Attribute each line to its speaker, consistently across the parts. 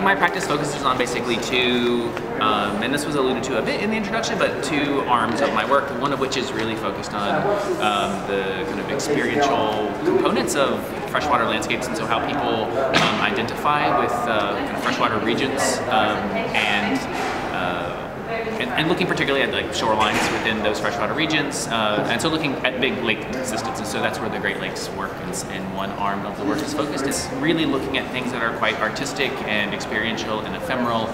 Speaker 1: think my practice focuses on basically two, and this was alluded to a bit in the introduction, but two arms of my work, one of which is really focused on the kind of experiential components of freshwater landscapes, and so how people identify with kind of freshwater regions and looking particularly at like shorelines within those freshwater regions, and so looking at big lake systems, and so that's where the Great Lakes work, and one arm of the work is focused. It's really looking at things that are quite artistic and experiential and ephemeral.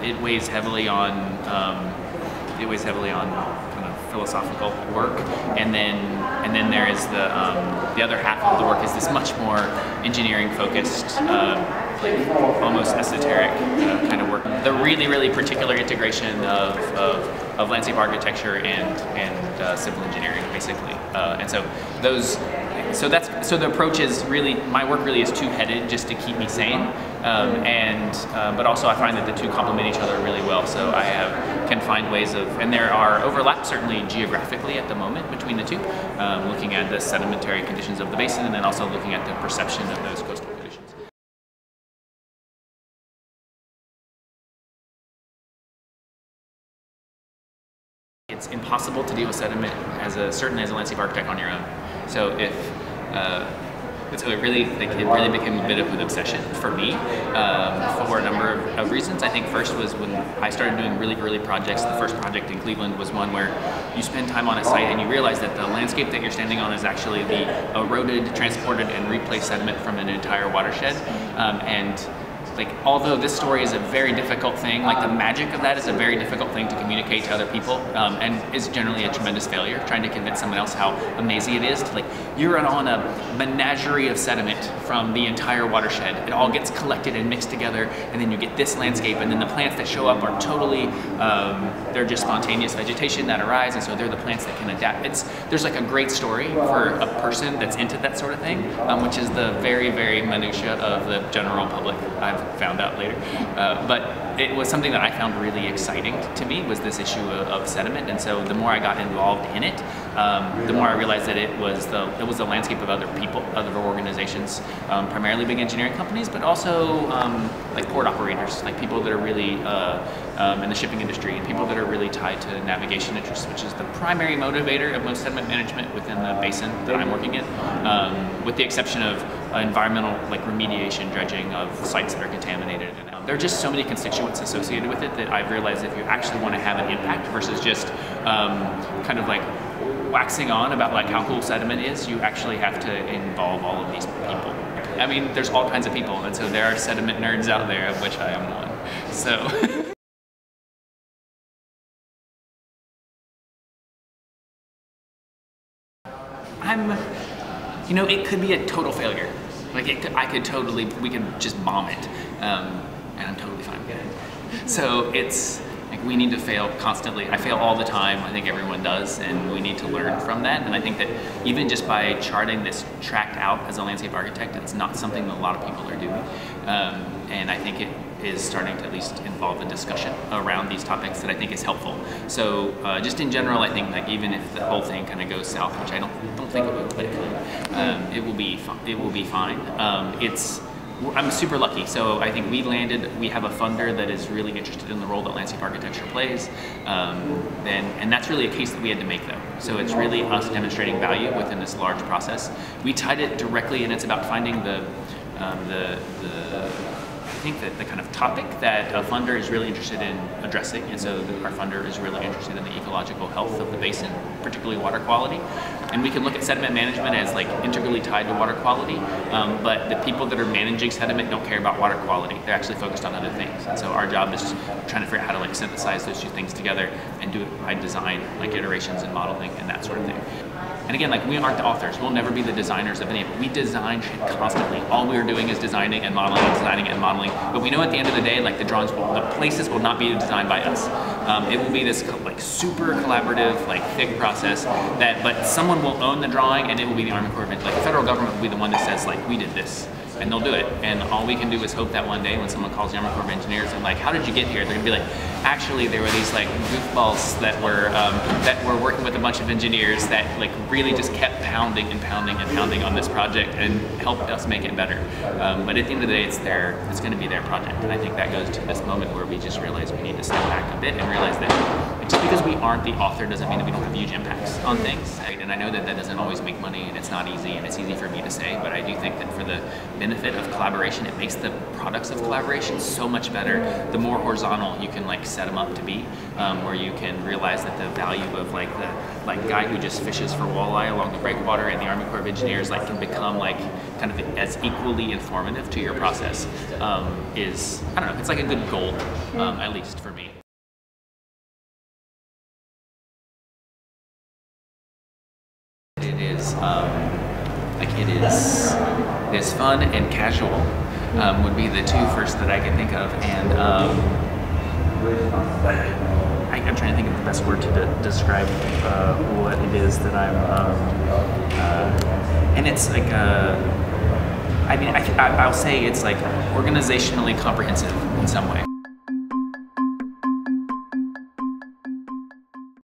Speaker 1: It weighs heavily on kind of philosophical work, and then there is the other half of the work is this much more engineering focused, like almost esoteric kind of work. The really particular integration of landscape architecture and civil engineering, basically, and so the approach is really, my work really is two-headed, just to keep me sane, but also I find that the two complement each other really well. So I can find ways of, and there are overlaps certainly geographically at the moment between the two, looking at the sedimentary conditions of the basin, and then also looking at the perception of those coastal conditions. It's impossible to deal with sediment certainly as a landscape architect on your own. So it really became a bit of an obsession for me for a number of reasons. I think first was when I started doing really early projects. The first project in Cleveland was one where you spend time on a site and you realize that the landscape that you're standing on is actually the eroded, transported, and replaced sediment from an entire watershed. And like, although this story is a very difficult thing, like the magic of that is a very difficult thing to communicate to other people, and is generally a tremendous failure, trying to convince someone else how amazing it is to, like, you're on a menagerie of sediment from the entire watershed. It all gets collected and mixed together, and then you get this landscape, and then the plants that show up are totally, they're just spontaneous vegetation that arise, and so they're the plants that can adapt. There's like a great story for a person that's into that sort of thing, which is the very minutiae of the general public. I've found out later, but it was something that I found really exciting to me, was this issue of sediment. And so the more I got involved in it, the more I realized that it was the landscape of other people, other organizations, primarily big engineering companies, but also like port operators, like people that are really in the shipping industry, and people that are really tied to navigation interests, which is the primary motivator of most sediment management within the basin that I'm working in, with the exception of environmental, like remediation, dredging of sites that are contaminated. And there are just so many constituents associated with it that I've realized if you actually want to have an impact versus just kind of like waxing on about like how cool sediment is, you actually have to involve all of these people. I mean, there's all kinds of people, and so there are sediment nerds out there, of which I am one. So. You know, it could be a total failure. Like we could just bomb it, and I'm totally fine with it. So it's like we need to fail constantly. I fail all the time. I think everyone does, and we need to learn from that. And I think that even just by charting this track out as a landscape architect, it's not something that a lot of people are doing. And I think it is starting to at least involve a discussion around these topics that I think is helpful. So just in general, I think like even if the whole thing kind of goes south, which I don't think it will, but it could, it will be fine. I'm super lucky. So I think we have a funder that is really interested in the role that landscape architecture plays. And that's really a case that we had to make though. So it's really us demonstrating value within this large process. We tied it directly, and it's about finding I think that the kind of topic that a funder is really interested in addressing, and so our funder is really interested in the ecological health of the basin, particularly water quality. And we can look at sediment management as like integrally tied to water quality, but the people that are managing sediment don't care about water quality. They're actually focused on other things. And so our job is trying to figure out how to like synthesize those two things together and do it by design, like iterations and modeling and that sort of thing. And again, like we aren't the authors. We'll never be the designers of any of it. We design shit constantly. All we're doing is designing and modeling and designing and modeling. But we know at the end of the day, like the places will not be designed by us. It will be this like super collaborative, like thick process but someone will own the drawing, and it will be the Army Corps of Engineers. Like the federal government will be the one that says like, we did this. and they'll do it. And all we can do is hope that one day when someone calls the Army Corps of Engineers and like, how did you get here? They're gonna be like, actually there were these like goofballs that were working with a bunch of engineers that like really just kept pounding and pounding and pounding on this project and helped us make it better. But at the end of the day, it's gonna be their project. And I think that goes to this moment where we just realize we need to step back a bit and realize that just because we aren't the author doesn't mean that we don't have huge impacts on things. Right? And I know that that doesn't always make money, and it's not easy, and it's easy for me to say, but I do think that for the benefit of collaboration, it makes the products of collaboration so much better. The more horizontal you can like set them up to be, where you can realize that the value of like the guy who just fishes for walleye along the breakwater and the Army Corps of Engineers like can become like kind of as equally informative to your process is, I don't know, it's like a good goal, at least for me. It is fun and casual would be the two first that I can think of, and I'm trying to think of the best word to describe what it is that I'm, and it's like I mean I'll say it's like organizationally comprehensive in some way.